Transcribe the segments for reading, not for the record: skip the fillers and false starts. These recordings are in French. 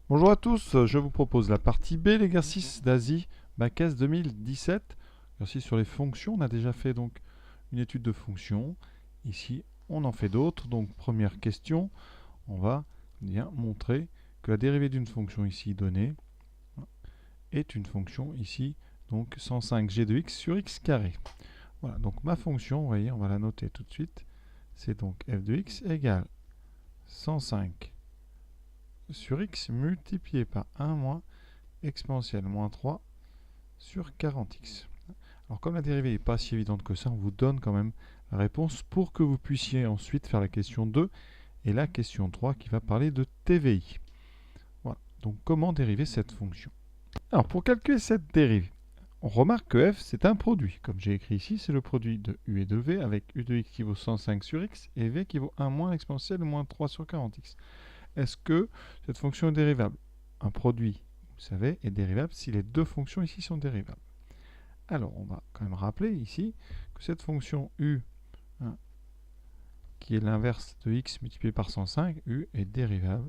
Bonjour à tous, je vous propose la partie B, l'exercice d'Asie, Bac S 2017. Exercice sur les fonctions, on a déjà fait donc une étude de fonctions. Ici, on en fait d'autres. Donc, première question, on va bien montrer que la dérivée d'une fonction ici donnée est une fonction ici, donc 105g de x sur x carré. Voilà, donc ma fonction, vous voyez, on va la noter tout de suite. C'est donc f de x égale 105 sur x multiplié par 1 moins exponentielle moins 3 sur 40x. Alors comme la dérivée n'est pas si évidente que ça, on vous donne quand même la réponse pour que vous puissiez ensuite faire la question 2 et la question 3 qui va parler de TVI. Voilà, donc comment dériver cette fonction? Alors pour calculer cette dérivée, on remarque que f c'est un produit. Comme j'ai écrit ici, c'est le produit de u et de v avec u de x qui vaut 105 sur x et v qui vaut 1 moins l'exponentielle moins 3 sur 40x. Est-ce que cette fonction est dérivable? Un produit, vous savez, est dérivable si les deux fonctions ici sont dérivables. Alors, on va quand même rappeler ici que cette fonction u, hein, qui est l'inverse de x multiplié par 105, u est dérivable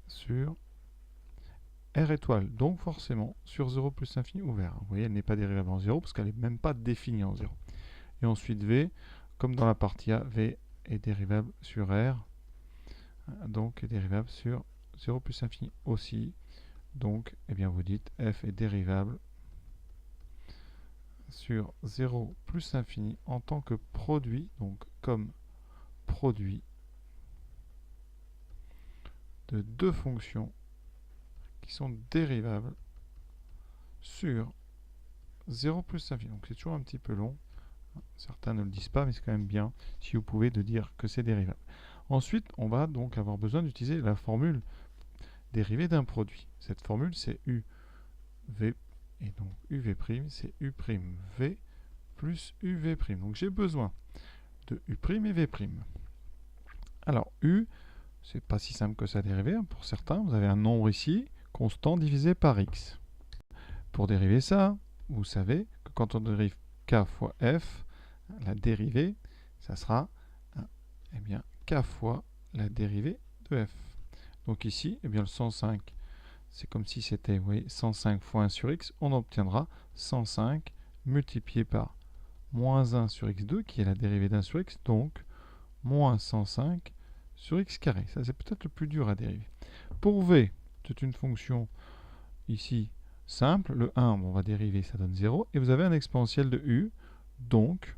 sur r étoile, donc forcément sur 0 plus infini ouvert. Vous voyez, elle n'est pas dérivable en 0 parce qu'elle n'est même pas définie en 0. Et ensuite v, comme dans la partie A, v est dérivable sur r, donc est dérivable sur 0 plus infini aussi. Donc, eh bien, vous dites f est dérivable sur 0 plus infini en tant que produit, donc comme produit de deux fonctions qui sont dérivables sur 0 plus infini. Donc c'est toujours un petit peu long. Certains ne le disent pas, mais c'est quand même bien si vous pouvez de dire que c'est dérivable. Ensuite, on va donc avoir besoin d'utiliser la formule dérivée d'un produit. Cette formule, c'est uv, et donc uv', c'est u' v plus uv'. Donc j'ai besoin de u' et v'. Alors u, c'est pas si simple que ça à dériver. Pour certains, vous avez un nombre ici, constant divisé par x. Pour dériver ça, vous savez que quand on dérive k fois f, la dérivée, ça sera eh bien, k fois la dérivée de f. Donc ici, eh bien, le 105, c'est comme si c'était 105 fois 1 sur x, on obtiendra 105 multiplié par moins 1 sur x2, qui est la dérivée d'1 sur x, donc moins 105 sur x carré. Ça, c'est peut-être le plus dur à dériver. Pour v, c'est une fonction ici simple. Le 1, on va dériver, ça donne 0. Et vous avez un exponentiel de u. Donc,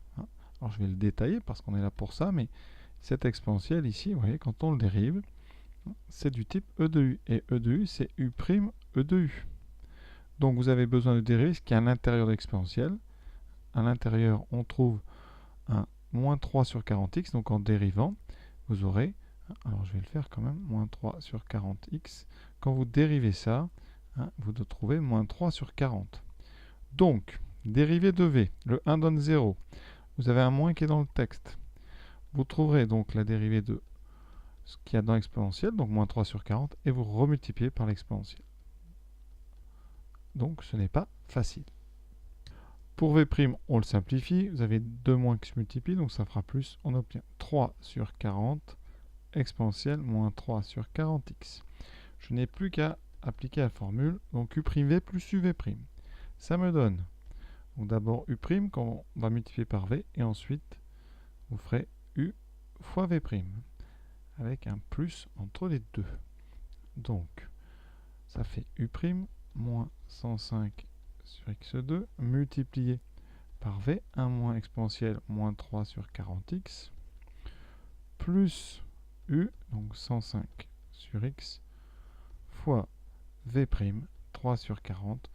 alors je vais le détailler parce qu'on est là pour ça, mais cet exponentiel ici, vous voyez, quand on le dérive, c'est du type e de u. Et e de u, c'est u' e de u. Donc vous avez besoin de dériver ce qui est à l'intérieur de l'exponentiel. À l'intérieur, on trouve un moins 3 sur 40x. Donc en dérivant, vous aurez, alors je vais le faire quand même, moins 3 sur 40x. Quand vous dérivez ça, vous trouvez moins 3 sur 40. Donc, dérivée de v, le 1 donne 0. Vous avez un moins qui est dans le texte. Vous trouverez donc la dérivée de ce qu'il y a dans l'exponentiel, donc moins 3 sur 40, et vous remultipliez par l'exponentiel. Donc ce n'est pas facile. Pour v', on le simplifie. Vous avez 2 moins qui se multiplient, donc ça fera plus. On obtient 3 sur 40, exponentielle moins 3 sur 40x. Je n'ai plus qu'à appliquer la formule, donc u'v plus uv'. Ça me donne, donc d'abord u' qu'on va multiplier par v, et ensuite vous ferez u fois v', avec un plus entre les deux. Donc, ça fait u' moins 105 sur x2 multiplié par v, 1 moins exponentielle moins 3 sur 40x, plus u, donc 105 sur x, fois v', 3 sur 40,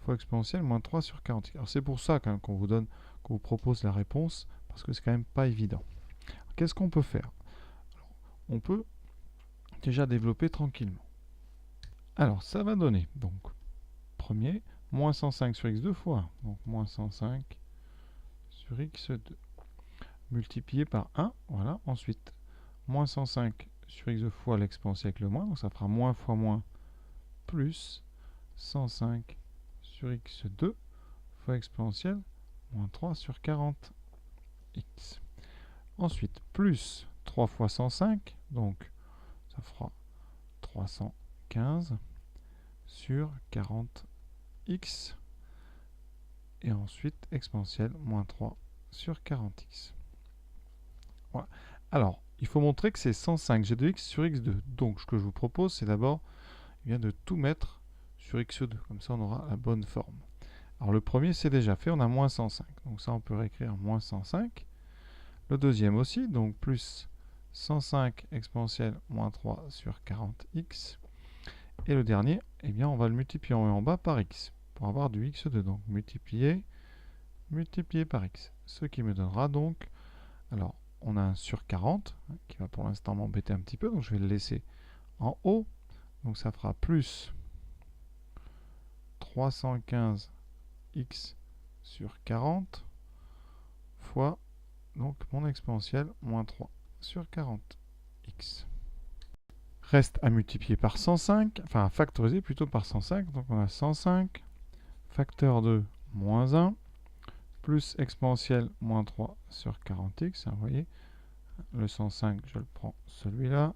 fois exponentielle moins 3 sur 40. Alors c'est pour ça qu'on vous donne, qu'on vous propose la réponse, parce que c'est quand même pas évident. Qu'est-ce qu'on peut faire? Alors, on peut déjà développer tranquillement. Alors ça va donner, donc, premier, moins 105 sur x2 fois, donc moins 105 sur x2, multiplié par 1, voilà, ensuite, moins 105 sur x2 fois l'exponentielle avec le moins, donc ça fera moins fois moins, plus 105 sur x2 fois exponentielle, moins 3 sur 40x. Ensuite, plus 3 fois 105, donc ça fera 315 sur 40x. Et ensuite, exponentielle, moins 3 sur 40x. Voilà. Alors, il faut montrer que c'est 105 g de x sur x2. Donc, ce que je vous propose, c'est d'abord de tout mettre sur x2. Comme ça, on aura la bonne forme. Alors, le premier, c'est déjà fait. On a moins 105. Donc, ça, on peut réécrire moins 105. Le deuxième aussi. Donc, plus 105 exponentielle moins 3 sur 40x. Et le dernier, eh bien, on va le multiplier en haut et en bas par x pour avoir du x2. Donc, multiplier par x. Ce qui me donnera donc, alors, on a un sur 40, qui va pour l'instant m'embêter un petit peu, donc je vais le laisser en haut. Donc ça fera plus 315x sur 40 fois donc mon exponentielle moins 3 sur 40x. Reste à multiplier par 105, enfin à factoriser plutôt par 105. Donc on a 105 facteur de moins 1 plus exponentielle moins 3 sur 40x. Vous voyez, le 105, je le prends celui-là.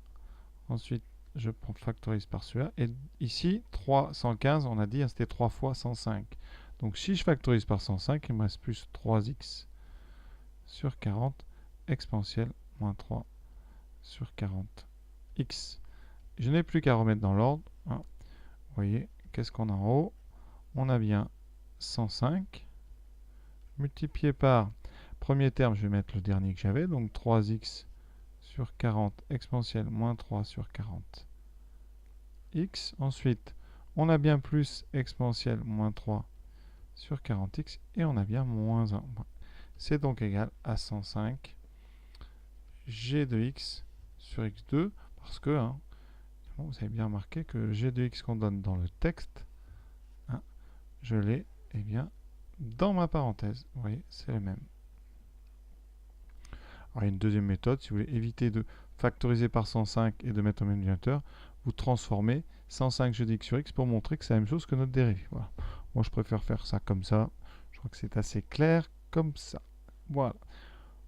Ensuite, je prends factorise par celui-là. Et ici, 315, on a dit, c'était 3 fois 105. Donc si je factorise par 105, il me reste plus 3x sur 40 exponentielle moins 3 sur 40x. Je n'ai plus qu'à remettre dans l'ordre. Vous voyez, qu'est-ce qu'on a en haut? On a bien 105 multiplié par, premier terme, je vais mettre le dernier que j'avais, donc 3x sur 40 exponentielle moins 3 sur 40x. Ensuite, on a bien plus exponentielle moins 3 sur 40x et on a bien moins 1. C'est donc égal à 105 g de x sur x2 parce que, vous avez bien remarqué que le g de x qu'on donne dans le texte, je l'ai dans ma parenthèse. Vous voyez, c'est le même. Alors, il y a une deuxième méthode. Si vous voulez éviter de factoriser par 105 et de mettre au même dénominateur, vous transformez 105 g de x sur x pour montrer que c'est la même chose que notre dérivée. Voilà. Moi, je préfère faire ça comme ça. Je crois que c'est assez clair comme ça. Voilà.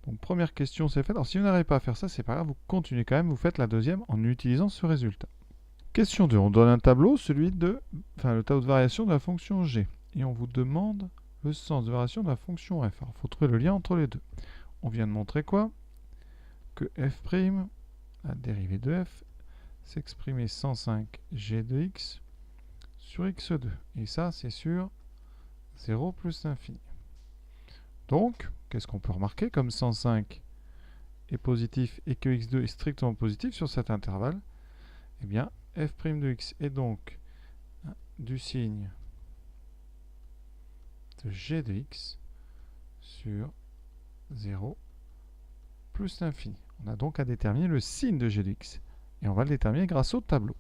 Donc, première question, c'est fait. Alors, si vous n'arrivez pas à faire ça, c'est pas grave. Vous continuez quand même. Vous faites la deuxième en utilisant ce résultat. Question 2. On donne un tableau, le tableau de variation de la fonction g. Et on vous demande le sens de variation de la fonction f. Alors, il faut trouver le lien entre les deux. On vient de montrer quoi? Que f', la dérivée de f, s'exprimait 105 g de x sur x2. Et ça, c'est sur 0 plus l'infini. Donc, qu'est-ce qu'on peut remarquer? Comme 105 est positif et que x2 est strictement positif sur cet intervalle, eh bien, f' de x est donc du signe de g de x sur 0 plus l'infini. On a donc à déterminer le signe de g de x. Et on va le déterminer grâce au tableau.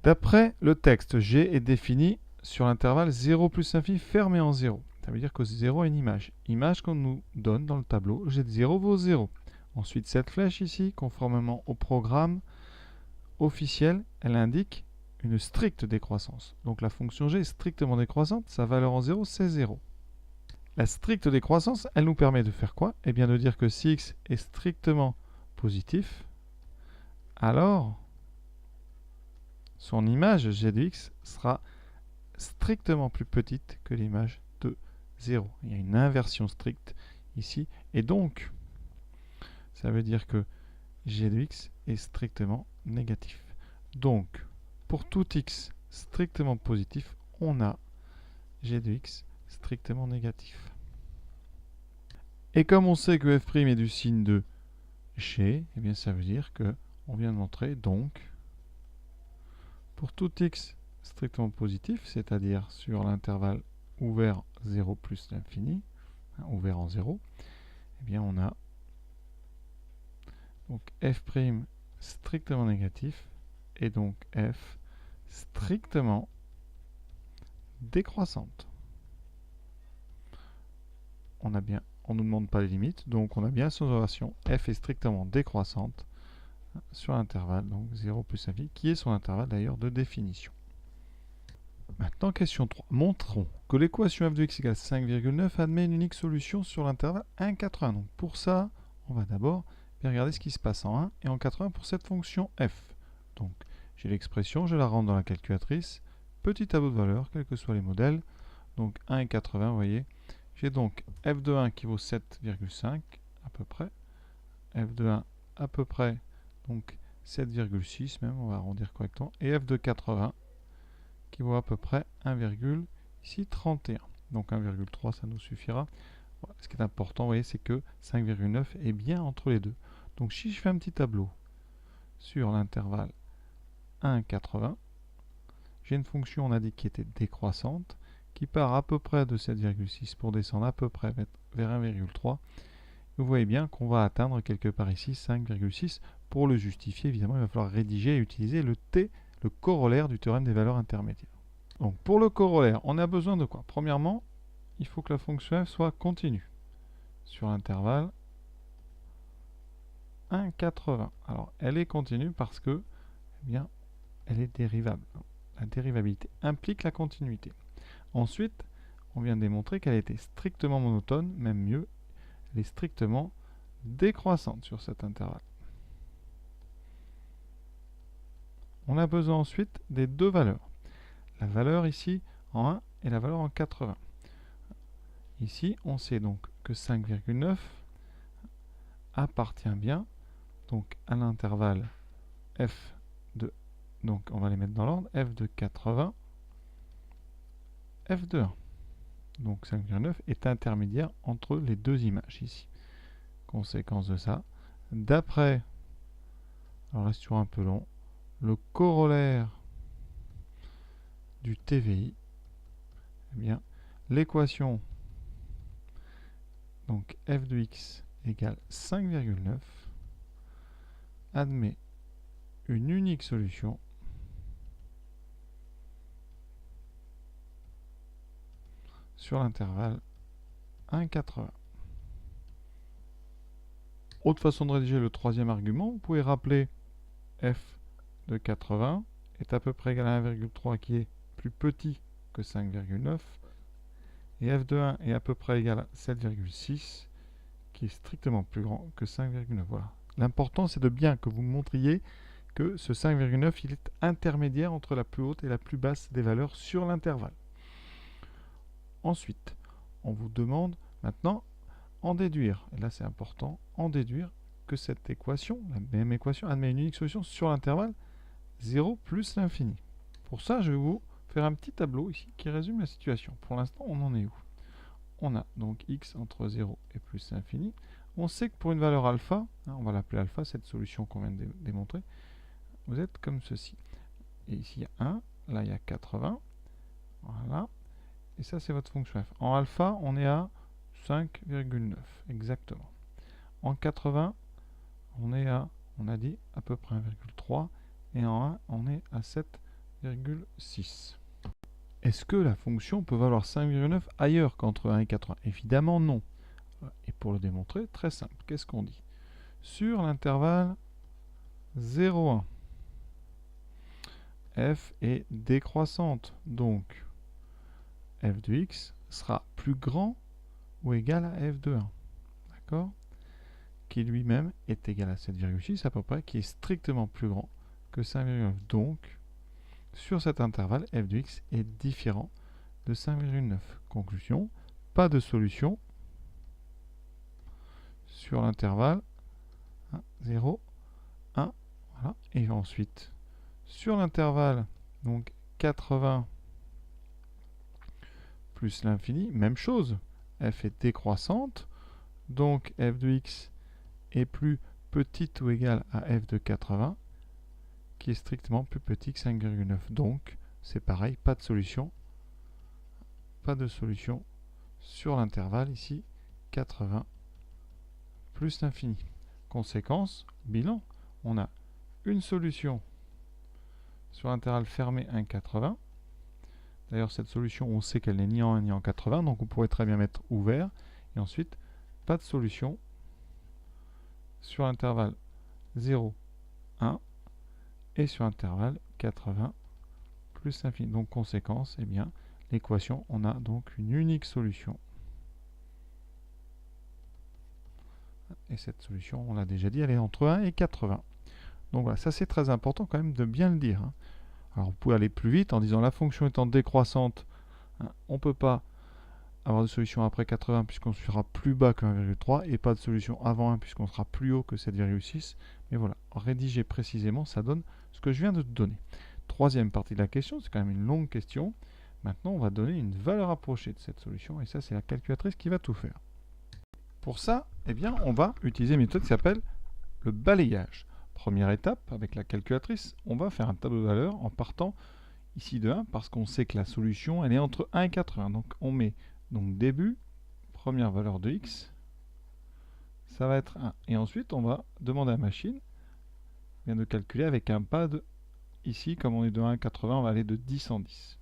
D'après le texte, g est défini sur l'intervalle 0 plus l'infini fermé en 0. Ça veut dire que 0 est une image. Image qu'on nous donne dans le tableau, g de 0 vaut 0. Ensuite, cette flèche ici, conformément au programme officiel, elle indique une stricte décroissance. Donc la fonction g est strictement décroissante, sa valeur en 0, c'est 0. La stricte décroissance, elle nous permet de faire quoi? Eh bien de dire que si x est strictement positif, alors son image g de x sera strictement plus petite que l'image de 0. Il y a une inversion stricte ici. Et donc, ça veut dire que g de x est strictement négatif. Donc, pour tout x strictement positif, on a g de x strictement négatif. Et comme on sait que f' est du signe de g, eh bien ça veut dire que on vient de montrer donc pour tout x strictement positif, c'est-à-dire sur l'intervalle ouvert 0 plus l'infini, ouvert en 0, eh bien on a donc f' strictement négatif et donc f strictement décroissante. On ne nous demande pas les limites, donc on a bien son relation f est strictement décroissante sur l'intervalle, donc 0 plus l'infini, qui est son intervalle d'ailleurs de définition. Maintenant, question 3. Montrons que l'équation f de x égale 5,9 admet une unique solution sur l'intervalle 1,80. Donc pour ça, on va d'abord regarder ce qui se passe en 1 et en 80 pour cette fonction f. Donc j'ai l'expression, je la rentre dans la calculatrice, petit tableau de valeurs, quels que soient les modèles, donc 1 et 80, vous voyez. J'ai donc f de 1 qui vaut 7,5 à peu près, f de 1 à peu près, donc 7,6 même, on va arrondir correctement, et f de 80 qui vaut à peu près 1,31. Donc 1,3 ça nous suffira. Voilà. Ce qui est important, vous voyez, c'est que 5,9 est bien entre les deux. Donc si je fais un petit tableau sur l'intervalle 1,80, j'ai une fonction, on a dit, qui était décroissante, qui part à peu près de 7,6 pour descendre à peu près vers 1,3. Vous voyez bien qu'on va atteindre quelque part ici 5,6. Pour le justifier, évidemment, il va falloir rédiger et utiliser le T, le corollaire du théorème des valeurs intermédiaires. Donc pour le corollaire, on a besoin de quoi? Premièrement, il faut que la fonction f soit continue sur l'intervalle 1,80. Alors elle est continue parce que, eh bien, elle est dérivable. La dérivabilité implique la continuité. Ensuite, on vient de démontrer qu'elle était strictement monotone, même mieux, elle est strictement décroissante sur cet intervalle. On a besoin ensuite des deux valeurs. La valeur ici en 1 et la valeur en 80. Ici, on sait donc que 5,9 appartient bien donc à l'intervalle f de, donc on va les mettre dans l'ordre, f de 80, f de 1. Donc 5,9 est intermédiaire entre les deux images ici. Conséquence de ça, d'après, alors reste toujours un peu long, le corollaire du TVI, eh bien, l'équation donc f de x égale 5,9 admet une unique solution sur l'intervalle 1,80. Autre façon de rédiger le troisième argument, vous pouvez rappeler f de 80 est à peu près égal à 1,3 qui est plus petit que 5,9 et f de 1 est à peu près égal à 7,6 qui est strictement plus grand que 5,9. Voilà. L'important c'est de bien que vous montriez que ce 5,9 il est intermédiaire entre la plus haute et la plus basse des valeurs sur l'intervalle. Ensuite, on vous demande maintenant en déduire, et là c'est important, en déduire que cette équation, la même équation, admet une unique solution sur l'intervalle 0 plus l'infini. Pour ça, je vais vous faire un petit tableau ici qui résume la situation. Pour l'instant, on en est où? On a donc x entre 0 et plus l'infini. On sait que pour une valeur alpha, on va l'appeler alpha, cette solution qu'on vient de démontrer, vous êtes comme ceci. Et ici, il y a 1, là il y a 80, voilà. Et ça, c'est votre fonction f. En alpha, on est à 5,9, exactement. En 80, on est à, on a dit, à peu près 1,3. Et en 1, on est à 7,6. Est-ce que la fonction peut valoir 5,9 ailleurs qu'entre 1 et 80? Évidemment, non. Et pour le démontrer, très simple. Qu'est-ce qu'on dit? Sur l'intervalle 0,1, f est décroissante. Donc, f de x sera plus grand ou égal à f de 1, d'accord, qui lui-même est égal à 7,6 à peu près, qui est strictement plus grand que 5,9. Donc, sur cet intervalle, f de x est différent de 5,9. Conclusion, pas de solution sur l'intervalle 0, 1, voilà. Et ensuite, sur l'intervalle donc 80 plus l'infini, même chose, f est décroissante, donc f de x est plus petite ou égale à f de 80, qui est strictement plus petit que 5,9. Donc, c'est pareil, pas de solution sur l'intervalle ici, 80 plus l'infini. Conséquence, bilan, on a une solution sur l'intervalle fermé 1,80. D'ailleurs, cette solution, on sait qu'elle n'est ni en 1 ni en 80, donc on pourrait très bien mettre ouvert. Et ensuite, pas de solution sur l'intervalle 0, 1 et sur l'intervalle 80 plus l'infini. Donc, conséquence, eh bien, l'équation, on a donc une unique solution. Et cette solution, on l'a déjà dit, elle est entre 1 et 80. Donc voilà, ça c'est très important quand même de bien le dire, hein. Alors vous pouvez aller plus vite en disant la fonction étant décroissante, hein, on ne peut pas avoir de solution après 80 puisqu'on sera plus bas que 1,3 et pas de solution avant 1 puisqu'on sera plus haut que 7,6. Mais voilà, rédiger précisément, ça donne ce que je viens de te donner. Troisième partie de la question, c'est quand même une longue question. Maintenant, on va donner une valeur approchée de cette solution et ça, c'est la calculatrice qui va tout faire. Pour ça, eh bien, on va utiliser une méthode qui s'appelle le balayage. Première étape, avec la calculatrice, on va faire un tableau de valeurs en partant ici de 1 parce qu'on sait que la solution, elle est entre 1 et 80. Donc, on met donc début, première valeur de x, ça va être 1. Et ensuite, on va demander à la machine de calculer avec un pas de ici, comme on est de 1 à 80, on va aller de 10 en 10.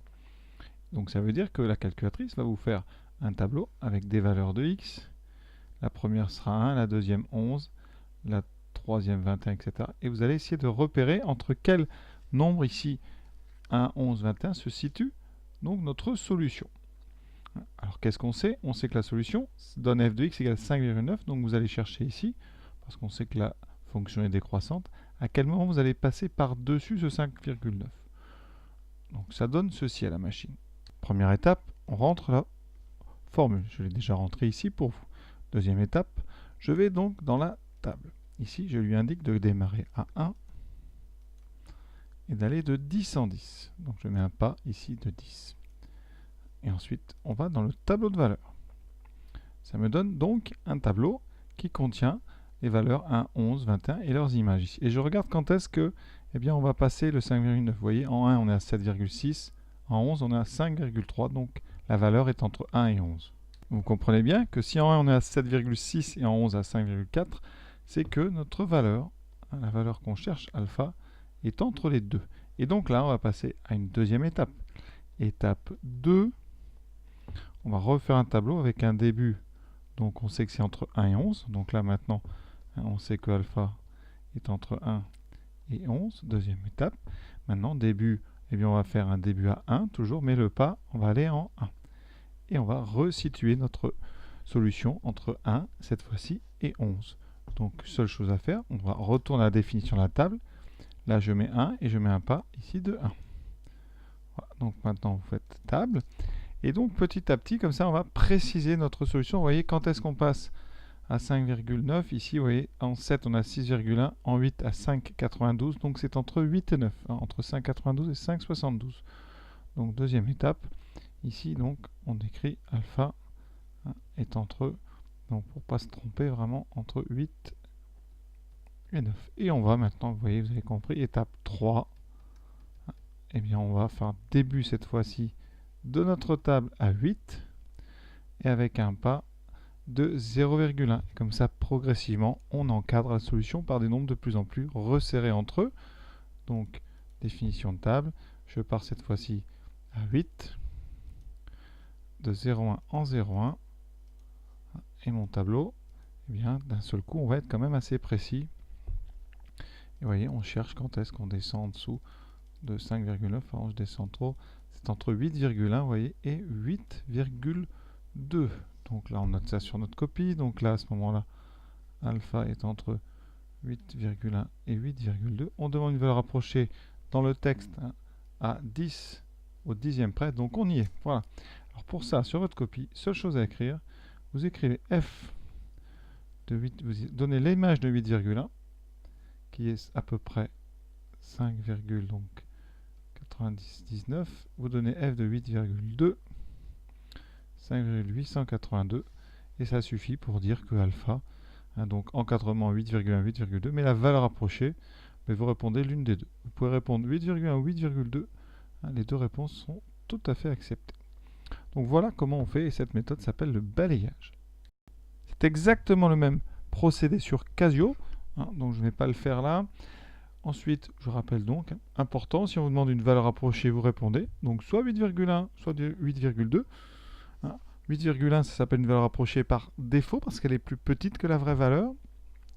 Donc ça veut dire que la calculatrice va vous faire un tableau avec des valeurs de x. La première sera 1, la deuxième 11, la troisième 21, etc. Et vous allez essayer de repérer entre quel nombre ici, 1, 11, 21, se situe donc notre solution. Alors qu'est-ce qu'on sait? On sait que la solution donne f de x égale 5,9. Donc vous allez chercher ici, parce qu'on sait que la fonction est décroissante, à quel moment vous allez passer par-dessus ce 5,9. Donc ça donne ceci à la machine. Première étape, on rentre la formule. Je l'ai déjà rentré ici pour vous. Deuxième étape, je vais donc dans la table. Ici, je lui indique de démarrer à 1 et d'aller de 10 en 10. Donc je mets un pas ici de 10. Et ensuite, on va dans le tableau de valeurs. Ça me donne donc un tableau qui contient les valeurs 1, 11, 21 et leurs images ici. Et je regarde quand est-ce que, eh bien, on va passer le 5,9. Vous voyez, en 1, on est à 7,6. En 11, on est à 5,3. Donc, la valeur est entre 1 et 11. Vous comprenez bien que si en 1, on est à 7,6 et en 11 à 5,4, c'est que notre valeur, la valeur qu'on cherche, alpha, est entre les deux. Et donc là, on va passer à une deuxième étape. Étape 2, on va refaire un tableau avec un début. Donc on sait que c'est entre 1 et 11. Donc là maintenant, on sait que alpha est entre 1 et 11. Deuxième étape. Maintenant, début, eh bien, on va faire un début à 1 toujours, mais le pas, on va aller en 1. Et on va resituer notre solution entre 1, cette fois-ci, et 11. Donc, seule chose à faire, on va retourner à la définition de la table. Là, je mets 1 et je mets un pas ici de 1. Voilà. Donc maintenant, vous faites table. Et donc, petit à petit, comme ça, on va préciser notre solution. Vous voyez, quand est-ce qu'on passe à 5,9? Ici, vous voyez, en 7, on a 6,1. En 8, à 5,92. Donc, c'est entre 8 et 9. Hein, entre 5,92 et 5,72. Donc, deuxième étape. Ici, donc, on écrit alpha est entre, donc pour ne pas se tromper, vraiment entre 8 et 9. Et on va maintenant, vous voyez, vous avez compris, étape 3. Eh bien, on va faire début cette fois-ci de notre table à 8 et avec un pas de 0,1. Comme ça, progressivement, on encadre la solution par des nombres de plus en plus resserrés entre eux. Donc, définition de table, je pars cette fois-ci à 8, de 0,1 en 0,1, et mon tableau, eh bien, d'un seul coup, on va être quand même assez précis. Et vous voyez, on cherche quand est-ce qu'on descend en dessous de 5,9, alors je descends trop, c'est entre 8,1, vous voyez, et 8,2. Donc là, on note ça sur notre copie. Donc là, à ce moment-là, alpha est entre 8,1 et 8,2. On demande une valeur approchée dans le texte à 10 au dixième près. Donc on y est. Voilà. Alors pour ça, sur votre copie, seule chose à écrire, vous écrivez f de 8, vous donnez l'image de 8,1, qui est à peu près 5,99. Vous donnez f de 8,2, 5,882, et ça suffit pour dire que alpha, donc encadrement 8,1, 8,2, mais la valeur approchée, mais vous répondez l'une des deux. Vous pouvez répondre 8,1 ou 8,2, les deux réponses sont tout à fait acceptées. Donc voilà comment on fait, et cette méthode s'appelle le balayage. C'est exactement le même procédé sur Casio, donc je ne vais pas le faire là. Ensuite, je rappelle donc, important, si on vous demande une valeur approchée, vous répondez, donc soit 8,1, soit 8,2. 8,1, ça s'appelle une valeur approchée par défaut, parce qu'elle est plus petite que la vraie valeur,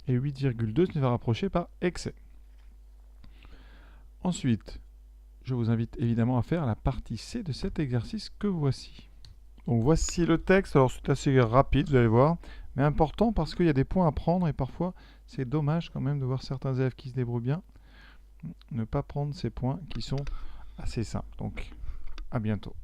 et 8,2, c'est une valeur approchée par excès. Ensuite, je vous invite évidemment à faire la partie C de cet exercice que voici. Donc voici le texte, alors c'est assez rapide, vous allez voir, mais important parce qu'il y a des points à prendre et parfois c'est dommage quand même de voir certains élèves qui se débrouillent bien Ne pas prendre ces points qui sont assez simples. Donc, à bientôt.